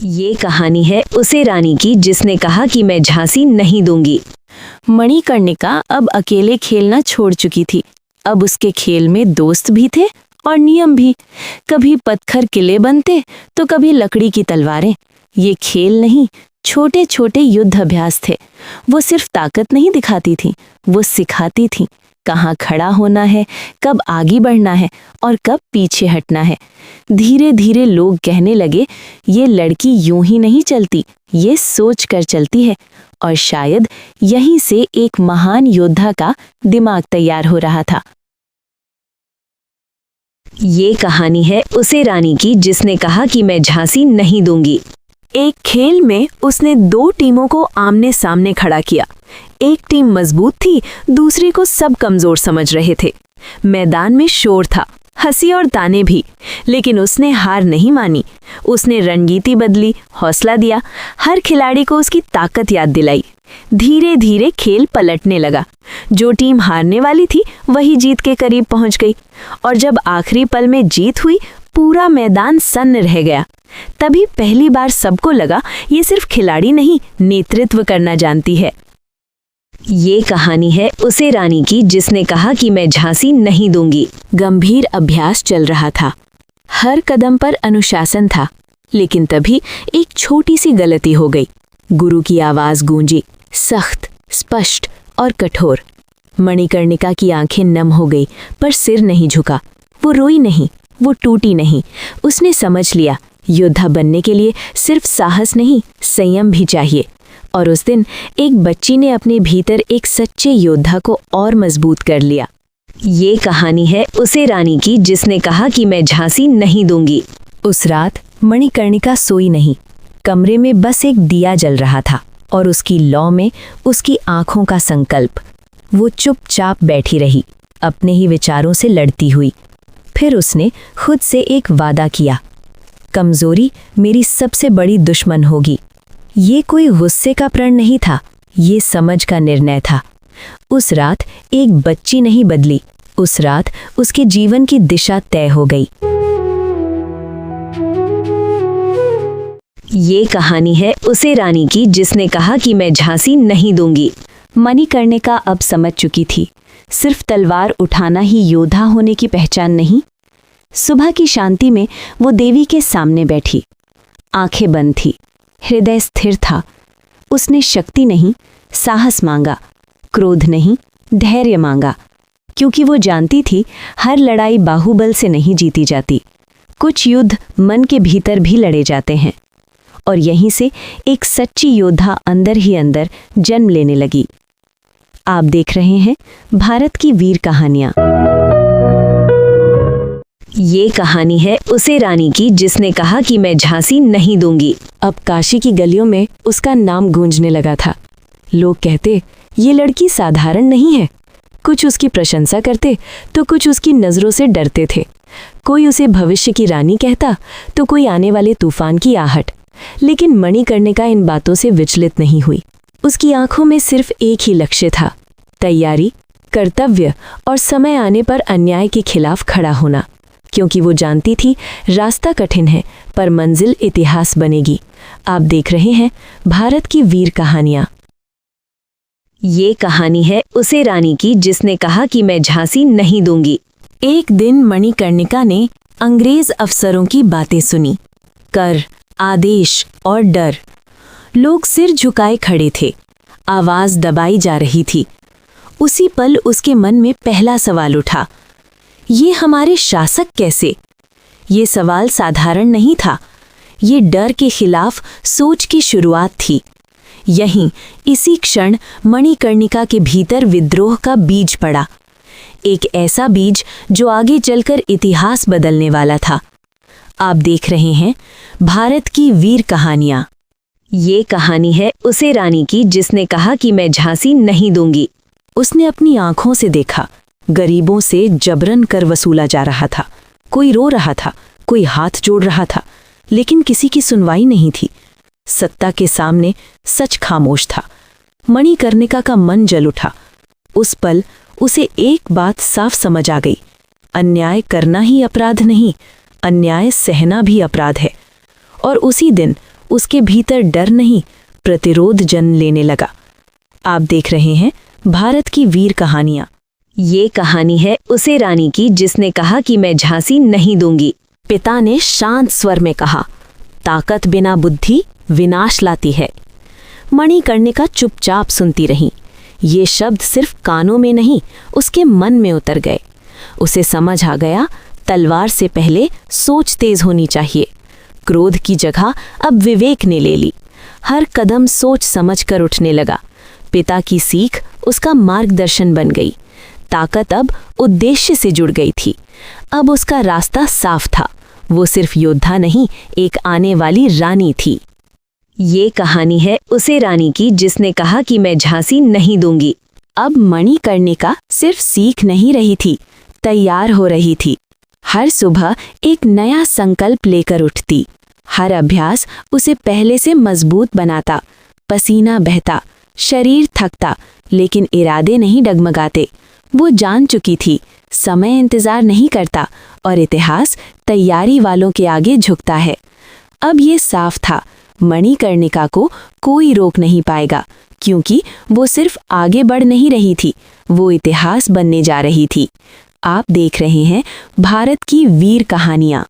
ये कहानी है उसे रानी की जिसने कहा कि मैं झांसी नहीं दूंगी। मणिकर्णिका अब अकेले खेलना छोड़ चुकी थी। अब उसके खेल में दोस्त भी थे और नियम भी। कभी पत्थर किले बनते तो कभी लकड़ी की तलवारें। ये खेल नहीं, छोटे छोटे युद्ध अभ्यास थे। वो सिर्फ ताकत नहीं दिखाती थी, वो सिखाती थी कहाँ खड़ा होना है, कब आगे बढ़ना है और कब पीछे हटना है। धीरे धीरे लोग कहने लगे, ये लड़की यूं ही नहीं चलती, ये सोच कर चलती है। और शायद यहीं से एक महान योद्धा का दिमाग तैयार हो रहा था। ये कहानी है उसे रानी की जिसने कहा कि मैं झांसी नहीं दूंगी। एक खेल में उसने दो टीमों को आमने सामने खड़ा किया। एक टीम मजबूत थी, दूसरी को सब कमजोर समझ रहे थे। मैदान में शोर था, हंसी और ताने भी, लेकिन उसने हार नहीं मानी। उसने रणनीति बदली, हौसला दिया, हर खिलाड़ी को उसकी ताकत याद दिलाई। धीरे धीरे खेल पलटने लगा। जो टीम हारने वाली थी वही जीत के करीब पहुंच गई। और जब आखिरी पल में जीत हुई, पूरा मैदान सन्न रह गया। तभी पहली बार सबको लगा ये सिर्फ खिलाड़ी नहीं, नेतृत्व करना जानती है। ये कहानी है उसे रानी की जिसने कहा कि मैं झांसी नहीं दूंगी। गंभीर अभ्यास चल रहा था, हर कदम पर अनुशासन था। लेकिन तभी एक छोटी सी गलती हो गई। गुरु की आवाज गूंजी, सख्त, स्पष्ट और कठोर। मणिकर्णिका की आंखें नम हो गई, पर सिर नहीं झुका। वो रोई नहीं, वो टूटी नहीं। उसने समझ लिया, योद्धा बनने के लिए सिर्फ साहस नहीं, संयम भी चाहिए। और उस दिन एक बच्ची ने अपने भीतर एक सच्चे योद्धा को और मजबूत कर लिया। ये कहानी है उसे रानी की जिसने कहा कि मैं झांसी नहीं दूंगी। उस रात मणिकर्णिका सोई नहीं। कमरे में बस एक दिया जल रहा था और उसकी लौ में उसकी आंखों का संकल्प। वो चुपचाप बैठी रही, अपने ही विचारों से लड़ती हुई। फिर उसने खुद से एक वादा किया, कमजोरी मेरी सबसे बड़ी दुश्मन होगी। ये कोई गुस्से का प्रण नहीं था, ये समझ का निर्णय था। उस रात एक बच्ची नहीं बदली, उस रात उसके जीवन की दिशा तय हो गई। ये कहानी है उसे रानी की जिसने कहा कि मैं झांसी नहीं दूंगी। मणिकर्णिका अब समझ चुकी थी, सिर्फ तलवार उठाना ही योद्धा होने की पहचान नहीं। सुबह की शांति में वो देवी के सामने बैठी। आंखें बंद थी, हृदय स्थिर था। उसने शक्ति नहीं, साहस मांगा, क्रोध नहीं, धैर्य मांगा। क्योंकि वो जानती थी हर लड़ाई बाहुबल से नहीं जीती जाती। कुछ युद्ध मन के भीतर भी लड़े जाते हैं। और यहीं से एक सच्ची योद्धा अंदर ही अंदर जन्म लेने लगी। आप देख रहे हैं भारत की वीर कहानियां। ये कहानी है उसे रानी की जिसने कहा कि मैं झांसी नहीं दूंगी। अब काशी की गलियों में उसका नाम गूंजने लगा था। लोग कहते, ये लड़की साधारण नहीं है। कुछ उसकी प्रशंसा करते तो कुछ उसकी नजरों से डरते थे। कोई उसे भविष्य की रानी कहता तो कोई आने वाले तूफान की आहट। लेकिन मणिकर्णिका इन बातों से विचलित नहीं हुई। उसकी आंखों में सिर्फ एक ही लक्ष्य था, तैयारी, कर्तव्य और समय आने पर अन्याय के खिलाफ खड़ा होना। क्योंकि वो जानती थी रास्ता कठिन है पर मंजिल इतिहास बनेगी। आप देख रहे हैं भारत की वीर कहानियां। ये कहानी है उसे रानी की जिसने कहा कि मैं झांसी नहीं दूंगी। एक दिन मणिकर्णिका ने अंग्रेज अफसरों की बातें सुनी। कर, आदेश और डर। लोग सिर झुकाए खड़े थे, आवाज दबाई जा रही थी। उसी पल उसके मन में पहला सवाल उठा, ये हमारे शासक कैसे? ये सवाल साधारण नहीं था, ये डर के खिलाफ सोच की शुरुआत थी। यहीं इसी क्षण मणिकर्णिका के भीतर विद्रोह का बीज पड़ा। एक ऐसा बीज जो आगे चलकर इतिहास बदलने वाला था। आप देख रहे हैं भारत की वीर कहानियां। ये कहानी है उसे रानी की जिसने कहा कि मैं झांसी नहीं दूंगी। उसने अपनी आंखों से देखा, गरीबों से जबरन कर वसूला जा रहा था। कोई रो रहा था, कोई हाथ जोड़ रहा था, लेकिन किसी की सुनवाई नहीं थी। सत्ता के सामने सच खामोश था। मणिकर्णिका का मन जल उठा। उस पल उसे एक बात साफ समझ आ गई, अन्याय करना ही अपराध नहीं, अन्याय सहना भी अपराध है। और उसी दिन उसके भीतर डर नहीं, प्रतिरोध जन्म लेने लगा। आप देख रहे हैं भारत की वीर कहानियां। ये कहानी है उसे रानी की जिसने कहा कि मैं झांसी नहीं दूंगी। पिता ने शांत स्वर में कहा, ताकत बिना बुद्धि विनाश लाती है। मणिकर्णिका चुपचाप सुनती रही। ये शब्द सिर्फ कानों में नहीं, उसके मन में उतर गए। उसे समझ आ गया, तलवार से पहले सोच तेज होनी चाहिए। क्रोध की जगह अब विवेक ने ले ली। हर कदम सोच समझ कर उठने लगा। पिता की सीख उसका मार्गदर्शन बन गई। ताकत अब उद्देश्य से जुड़ गई थी। अब उसका रास्ता साफ था। वो सिर्फ योद्धा नहीं, एक आने वाली रानी थी। ये कहानी है उसे रानी की जिसने कहा कि मैं झांसी नहीं दूंगी। अब मणिकर्णिका सिर्फ सीख नहीं रही थी, तैयार हो रही थी। हर सुबह एक नया संकल्प लेकर उठती। हर अभ्यास उसे पहले से मजबूत बनाता। पसीना बहता, शरीर थकता, लेकिन इरादे नहीं डगमगाते। वो जान चुकी थी, समय इंतजार नहीं करता और इतिहास तैयारी वालों के आगे झुकता है। अब ये साफ था, मणिकर्णिका को कोई रोक नहीं पाएगा, क्योंकि वो सिर्फ आगे बढ़ नहीं रही थी, वो इतिहास बनने जा रही थी। आप देख रहे हैं भारत की वीर कहानियां।